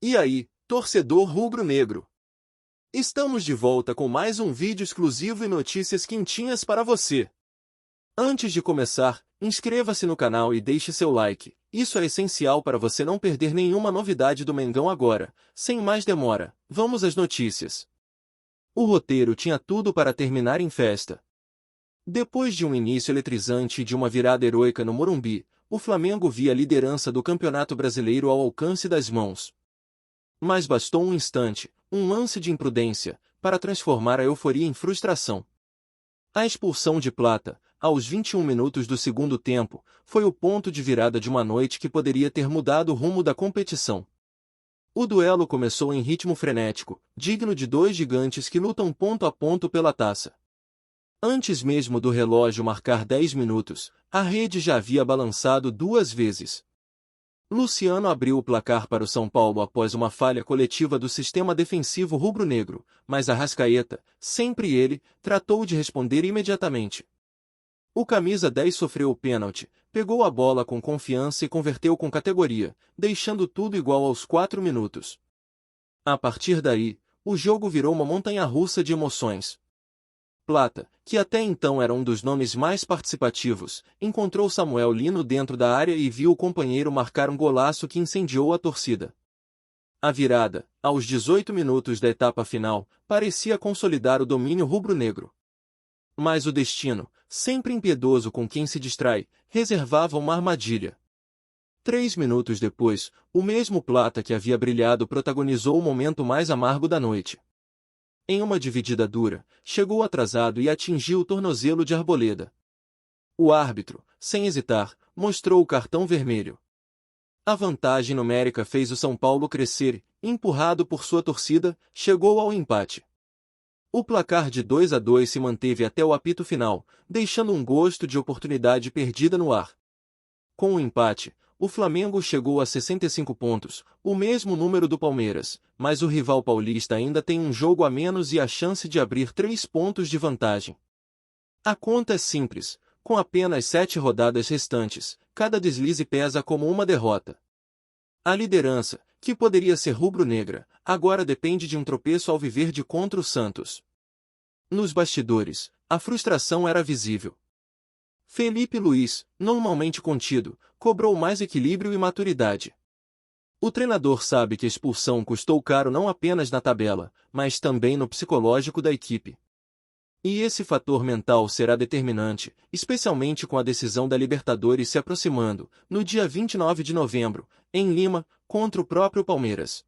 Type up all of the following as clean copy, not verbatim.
E aí, torcedor rubro-negro? Estamos de volta com mais um vídeo exclusivo e notícias quentinhas para você. Antes de começar, inscreva-se no canal e deixe seu like. Isso é essencial para você não perder nenhuma novidade do Mengão agora. Sem mais demora, vamos às notícias. O roteiro tinha tudo para terminar em festa. Depois de um início eletrizante e de uma virada heroica no Morumbi, o Flamengo via a liderança do Campeonato Brasileiro ao alcance das mãos. Mas bastou um instante, um lance de imprudência, para transformar a euforia em frustração. A expulsão de Plata, aos 21 minutos do segundo tempo, foi o ponto de virada de uma noite que poderia ter mudado o rumo da competição. O duelo começou em ritmo frenético, digno de dois gigantes que lutam ponto a ponto pela taça. Antes mesmo do relógio marcar 10 minutos, a rede já havia balançado duas vezes. Luciano abriu o placar para o São Paulo após uma falha coletiva do sistema defensivo rubro-negro, mas Arrascaeta, sempre ele, tratou de responder imediatamente. O camisa 10 sofreu o pênalti, pegou a bola com confiança e converteu com categoria, deixando tudo igual aos 4 minutos. A partir daí, o jogo virou uma montanha-russa de emoções. Plata, que até então era um dos nomes mais participativos, encontrou Samuel Lino dentro da área e viu o companheiro marcar um golaço que incendiou a torcida. A virada, aos 18 minutos da etapa final, parecia consolidar o domínio rubro-negro. Mas o destino, sempre impiedoso com quem se distrai, reservava uma armadilha. 3 minutos depois, o mesmo Plata que havia brilhado protagonizou o momento mais amargo da noite. Em uma dividida dura, chegou atrasado e atingiu o tornozelo de Arboleda. O árbitro, sem hesitar, mostrou o cartão vermelho. A vantagem numérica fez o São Paulo crescer e, empurrado por sua torcida, chegou ao empate. O placar de 2-2 se manteve até o apito final, deixando um gosto de oportunidade perdida no ar. Com o empate, o Flamengo chegou a 65 pontos, o mesmo número do Palmeiras, mas o rival paulista ainda tem um jogo a menos e a chance de abrir 3 pontos de vantagem. A conta é simples, com apenas 7 rodadas restantes, cada deslize pesa como uma derrota. A liderança, que poderia ser rubro-negra, agora depende de um tropeço alviverde contra o Santos. Nos bastidores, a frustração era visível. Felipe Luís, normalmente contido, cobrou mais equilíbrio e maturidade. O treinador sabe que a expulsão custou caro não apenas na tabela, mas também no psicológico da equipe. E esse fator mental será determinante, especialmente com a decisão da Libertadores se aproximando, no dia 29 de novembro, em Lima, contra o próprio Palmeiras.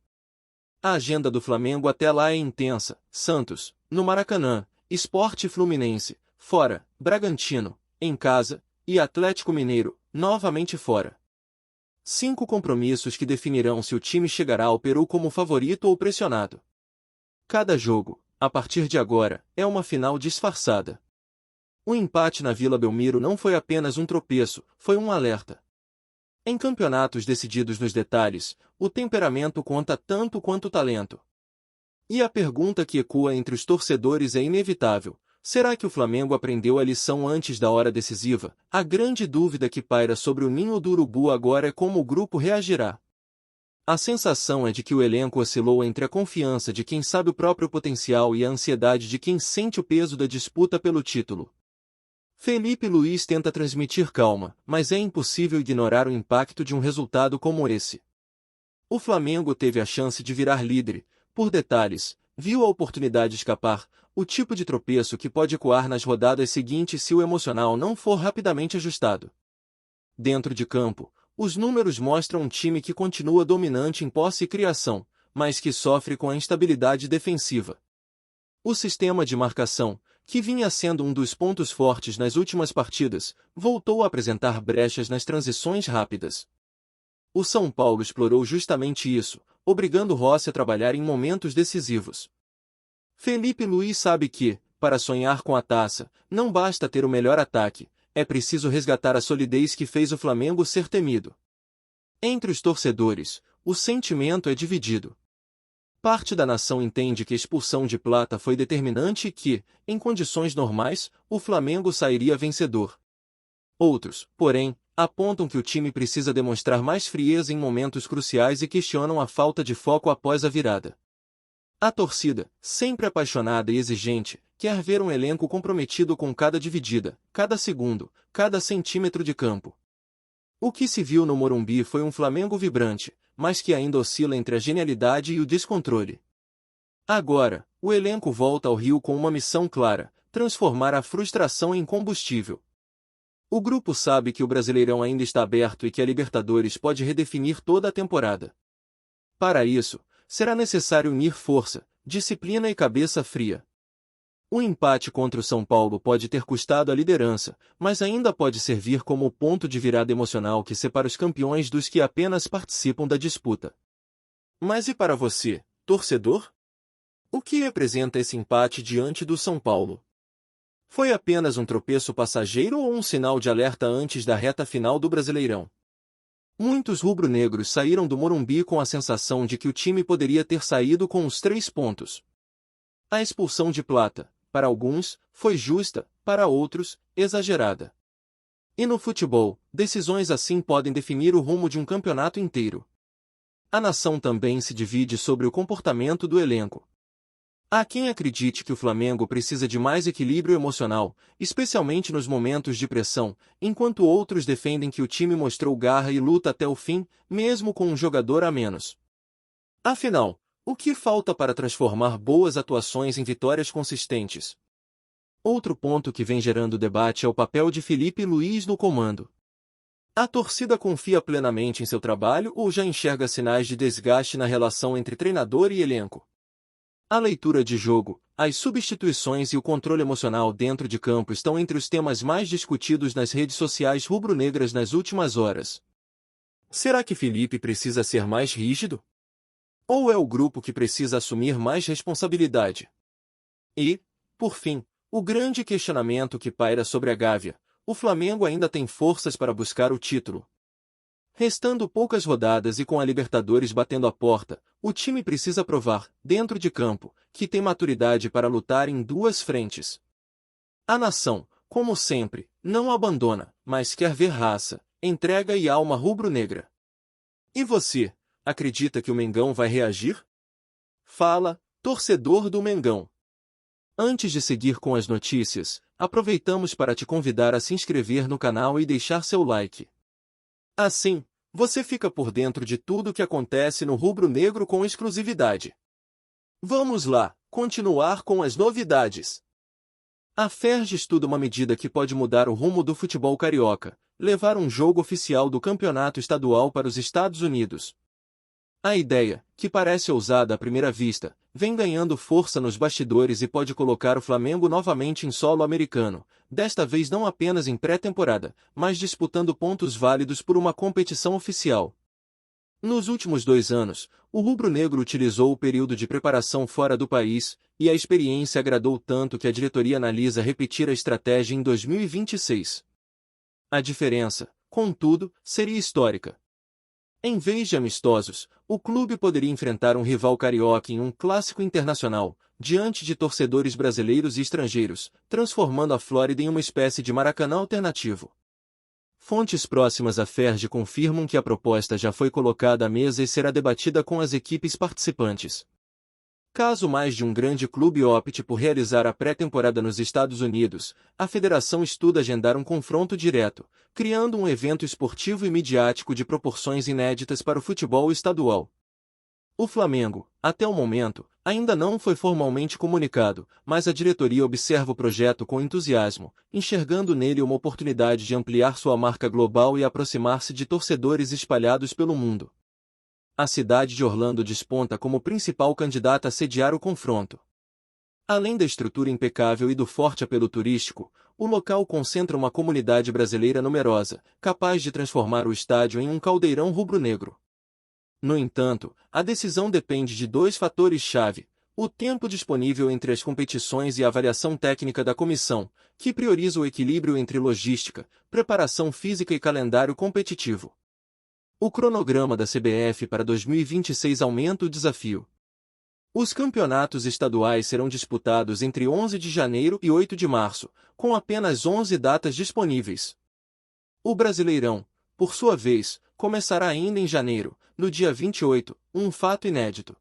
A agenda do Flamengo até lá é intensa: Santos, no Maracanã, Sport Fluminense, fora, Bragantino, em casa, e Atlético Mineiro, novamente fora. 5 compromissos que definirão se o time chegará ao Peru como favorito ou pressionado. Cada jogo, a partir de agora, é uma final disfarçada. O empate na Vila Belmiro não foi apenas um tropeço, foi um alerta. Em campeonatos decididos nos detalhes, o temperamento conta tanto quanto o talento. E a pergunta que ecoa entre os torcedores é inevitável: será que o Flamengo aprendeu a lição antes da hora decisiva? A grande dúvida que paira sobre o ninho do urubu agora é como o grupo reagirá. A sensação é de que o elenco oscilou entre a confiança de quem sabe o próprio potencial e a ansiedade de quem sente o peso da disputa pelo título. Felipe Luís tenta transmitir calma, mas é impossível ignorar o impacto de um resultado como esse. O Flamengo teve a chance de virar líder, por detalhes, viu a oportunidade escapar, o tipo de tropeço que pode ecoar nas rodadas seguintes se o emocional não for rapidamente ajustado. Dentro de campo, os números mostram um time que continua dominante em posse e criação, mas que sofre com a instabilidade defensiva. O sistema de marcação, que vinha sendo um dos pontos fortes nas últimas partidas, voltou a apresentar brechas nas transições rápidas. O São Paulo explorou justamente isso, obrigando Rossi a trabalhar em momentos decisivos. Felipe Luís sabe que, para sonhar com a taça, não basta ter o melhor ataque, é preciso resgatar a solidez que fez o Flamengo ser temido. Entre os torcedores, o sentimento é dividido. Parte da nação entende que a expulsão de Plata foi determinante e que, em condições normais, o Flamengo sairia vencedor. Outros, porém, apontam que o time precisa demonstrar mais frieza em momentos cruciais e questionam a falta de foco após a virada. A torcida, sempre apaixonada e exigente, quer ver um elenco comprometido com cada dividida, cada segundo, cada centímetro de campo. O que se viu no Morumbi foi um Flamengo vibrante, mas que ainda oscila entre a genialidade e o descontrole. Agora, o elenco volta ao Rio com uma missão clara: transformar a frustração em combustível. O grupo sabe que o Brasileirão ainda está aberto e que a Libertadores pode redefinir toda a temporada. Para isso, será necessário unir força, disciplina e cabeça fria. O empate contra o São Paulo pode ter custado a liderança, mas ainda pode servir como o ponto de virada emocional que separa os campeões dos que apenas participam da disputa. Mas e para você, torcedor? O que representa esse empate diante do São Paulo? Foi apenas um tropeço passageiro ou um sinal de alerta antes da reta final do Brasileirão? Muitos rubro-negros saíram do Morumbi com a sensação de que o time poderia ter saído com os 3 pontos. A expulsão de Plata, para alguns, foi justa, para outros, exagerada. E no futebol, decisões assim podem definir o rumo de um campeonato inteiro. A nação também se divide sobre o comportamento do elenco. Há quem acredite que o Flamengo precisa de mais equilíbrio emocional, especialmente nos momentos de pressão, enquanto outros defendem que o time mostrou garra e luta até o fim, mesmo com um jogador a menos. Afinal, o que falta para transformar boas atuações em vitórias consistentes? Outro ponto que vem gerando debate é o papel de Felipe Luiz no comando. A torcida confia plenamente em seu trabalho ou já enxerga sinais de desgaste na relação entre treinador e elenco? A leitura de jogo, as substituições e o controle emocional dentro de campo estão entre os temas mais discutidos nas redes sociais rubro-negras nas últimas horas. Será que Felipe precisa ser mais rígido? Ou é o grupo que precisa assumir mais responsabilidade? E, por fim, o grande questionamento que paira sobre a Gávea: o Flamengo ainda tem forças para buscar o título? Restando poucas rodadas e com a Libertadores batendo a porta, o time precisa provar, dentro de campo, que tem maturidade para lutar em 2 frentes. A nação, como sempre, não abandona, mas quer ver raça, entrega e alma rubro-negra. E você, acredita que o Mengão vai reagir? Fala, torcedor do Mengão! Antes de seguir com as notícias, aproveitamos para te convidar a se inscrever no canal e deixar seu like. Assim, você fica por dentro de tudo o que acontece no rubro-negro com exclusividade. Vamos lá, continuar com as novidades. A FERJ estuda uma medida que pode mudar o rumo do futebol carioca: levar um jogo oficial do campeonato estadual para os Estados Unidos. A ideia, que parece ousada à primeira vista, vem ganhando força nos bastidores e pode colocar o Flamengo novamente em solo americano, desta vez não apenas em pré-temporada, mas disputando pontos válidos por uma competição oficial. Nos últimos 2 anos, o rubro-negro utilizou o período de preparação fora do país, e a experiência agradou tanto que a diretoria analisa repetir a estratégia em 2026. A diferença, contudo, seria histórica. Em vez de amistosos, o clube poderia enfrentar um rival carioca em um clássico internacional, diante de torcedores brasileiros e estrangeiros, transformando a Flórida em uma espécie de Maracanã alternativo. Fontes próximas à FERJ confirmam que a proposta já foi colocada à mesa e será debatida com as equipes participantes. Caso mais de um grande clube opte por realizar a pré-temporada nos Estados Unidos, a federação estuda agendar um confronto direto, criando um evento esportivo e midiático de proporções inéditas para o futebol estadual. O Flamengo, até o momento, ainda não foi formalmente comunicado, mas a diretoria observa o projeto com entusiasmo, enxergando nele uma oportunidade de ampliar sua marca global e aproximar-se de torcedores espalhados pelo mundo. A cidade de Orlando desponta como principal candidata a sediar o confronto. Além da estrutura impecável e do forte apelo turístico, o local concentra uma comunidade brasileira numerosa, capaz de transformar o estádio em um caldeirão rubro-negro. No entanto, a decisão depende de 2 fatores-chave: o tempo disponível entre as competições e a avaliação técnica da comissão, que prioriza o equilíbrio entre logística, preparação física e calendário competitivo. O cronograma da CBF para 2026 aumenta o desafio. Os campeonatos estaduais serão disputados entre 11 de janeiro e 8 de março, com apenas 11 datas disponíveis. O Brasileirão, por sua vez, começará ainda em janeiro, no dia 28, um fato inédito.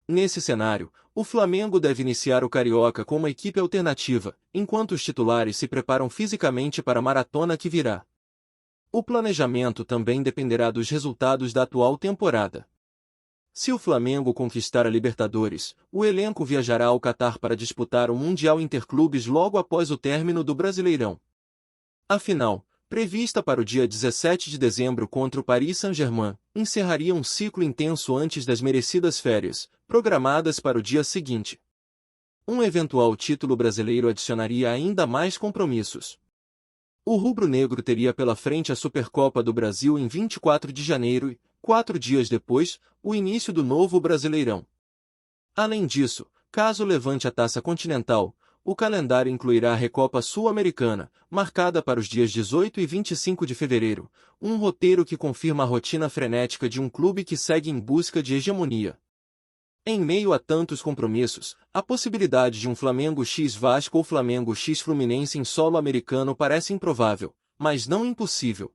Nesse cenário, o Flamengo deve iniciar o Carioca com uma equipe alternativa, enquanto os titulares se preparam fisicamente para a maratona que virá. O planejamento também dependerá dos resultados da atual temporada. Se o Flamengo conquistar a Libertadores, o elenco viajará ao Catar para disputar o Mundial Interclubes logo após o término do Brasileirão. A final, prevista para o dia 17 de dezembro contra o Paris Saint-Germain, encerraria um ciclo intenso antes das merecidas férias, programadas para o dia seguinte. Um eventual título brasileiro adicionaria ainda mais compromissos. O rubro-negro teria pela frente a Supercopa do Brasil em 24 de janeiro e, 4 dias depois, o início do novo Brasileirão. Além disso, caso levante a Taça Continental, o calendário incluirá a Recopa Sul-Americana, marcada para os dias 18 e 25 de fevereiro, um roteiro que confirma a rotina frenética de um clube que segue em busca de hegemonia. Em meio a tantos compromissos, a possibilidade de um Flamengo x Vasco ou Flamengo x Fluminense em solo americano parece improvável, mas não impossível.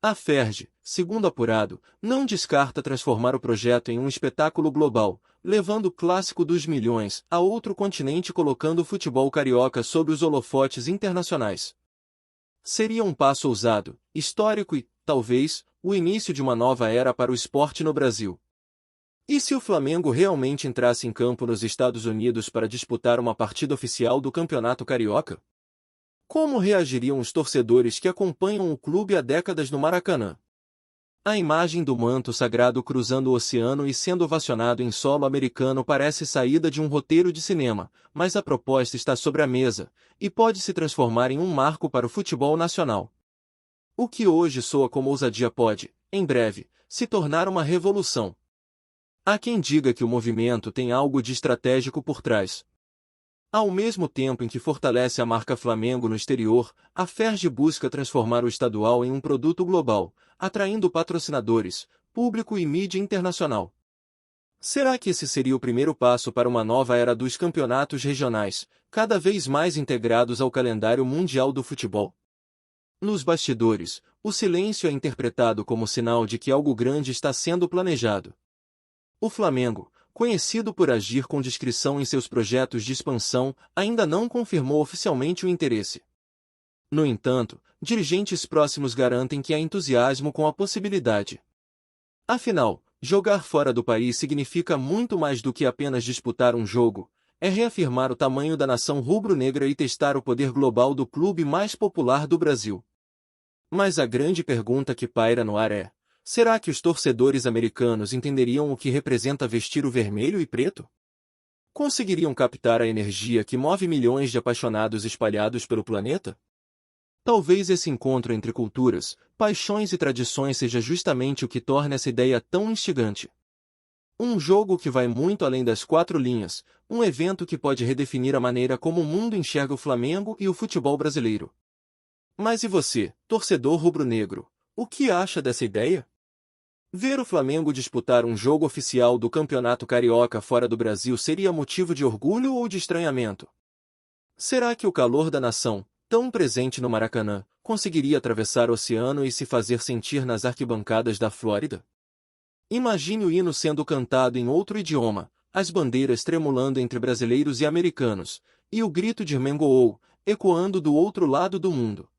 A Ferg, segundo apurado, não descarta transformar o projeto em um espetáculo global, levando o clássico dos milhões a outro continente e colocando o futebol carioca sob os holofotes internacionais. Seria um passo ousado, histórico e, talvez, o início de uma nova era para o esporte no Brasil. E se o Flamengo realmente entrasse em campo nos Estados Unidos para disputar uma partida oficial do Campeonato Carioca? Como reagiriam os torcedores que acompanham o clube há décadas no Maracanã? A imagem do manto sagrado cruzando o oceano e sendo ovacionado em solo americano parece saída de um roteiro de cinema, mas a proposta está sobre a mesa, e pode se transformar em um marco para o futebol nacional. O que hoje soa como ousadia pode, em breve, se tornar uma revolução. Há quem diga que o movimento tem algo de estratégico por trás. Ao mesmo tempo em que fortalece a marca Flamengo no exterior, a Ferg busca transformar o estadual em um produto global, atraindo patrocinadores, público e mídia internacional. Será que esse seria o primeiro passo para uma nova era dos campeonatos regionais, cada vez mais integrados ao calendário mundial do futebol? Nos bastidores, o silêncio é interpretado como sinal de que algo grande está sendo planejado. O Flamengo, conhecido por agir com discrição em seus projetos de expansão, ainda não confirmou oficialmente o interesse. No entanto, dirigentes próximos garantem que há entusiasmo com a possibilidade. Afinal, jogar fora do país significa muito mais do que apenas disputar um jogo, é reafirmar o tamanho da nação rubro-negra e testar o poder global do clube mais popular do Brasil. Mas a grande pergunta que paira no ar é: será que os torcedores americanos entenderiam o que representa vestir o vermelho e preto? Conseguiriam captar a energia que move milhões de apaixonados espalhados pelo planeta? Talvez esse encontro entre culturas, paixões e tradições seja justamente o que torna essa ideia tão instigante. Um jogo que vai muito além das quatro linhas, um evento que pode redefinir a maneira como o mundo enxerga o Flamengo e o futebol brasileiro. Mas e você, torcedor rubro-negro, o que acha dessa ideia? Ver o Flamengo disputar um jogo oficial do Campeonato Carioca fora do Brasil seria motivo de orgulho ou de estranhamento? Será que o calor da nação, tão presente no Maracanã, conseguiria atravessar o oceano e se fazer sentir nas arquibancadas da Flórida? Imagine o hino sendo cantado em outro idioma, as bandeiras tremulando entre brasileiros e americanos, e o grito de Mengoo ecoando do outro lado do mundo.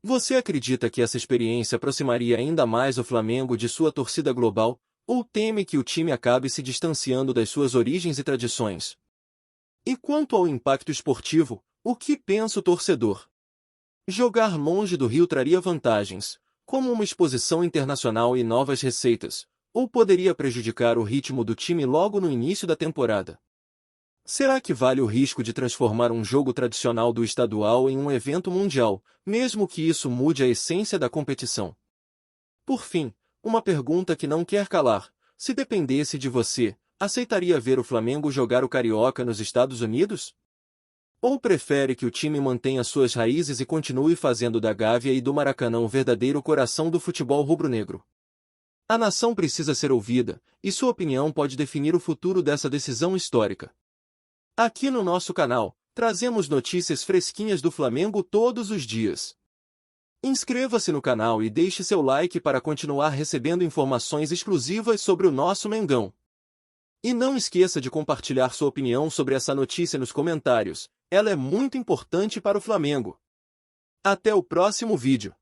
Você acredita que essa experiência aproximaria ainda mais o Flamengo de sua torcida global, ou teme que o time acabe se distanciando das suas origens e tradições? E quanto ao impacto esportivo, o que pensa o torcedor? Jogar longe do Rio traria vantagens, como uma exposição internacional e novas receitas, ou poderia prejudicar o ritmo do time logo no início da temporada? Será que vale o risco de transformar um jogo tradicional do estadual em um evento mundial, mesmo que isso mude a essência da competição? Por fim, uma pergunta que não quer calar: se dependesse de você, aceitaria ver o Flamengo jogar o Carioca nos Estados Unidos? Ou prefere que o time mantenha suas raízes e continue fazendo da Gávea e do Maracanã o verdadeiro coração do futebol rubro-negro? A nação precisa ser ouvida, e sua opinião pode definir o futuro dessa decisão histórica. Aqui no nosso canal, trazemos notícias fresquinhas do Flamengo todos os dias. Inscreva-se no canal e deixe seu like para continuar recebendo informações exclusivas sobre o nosso Mengão. E não esqueça de compartilhar sua opinião sobre essa notícia nos comentários, ela é muito importante para o Flamengo. Até o próximo vídeo.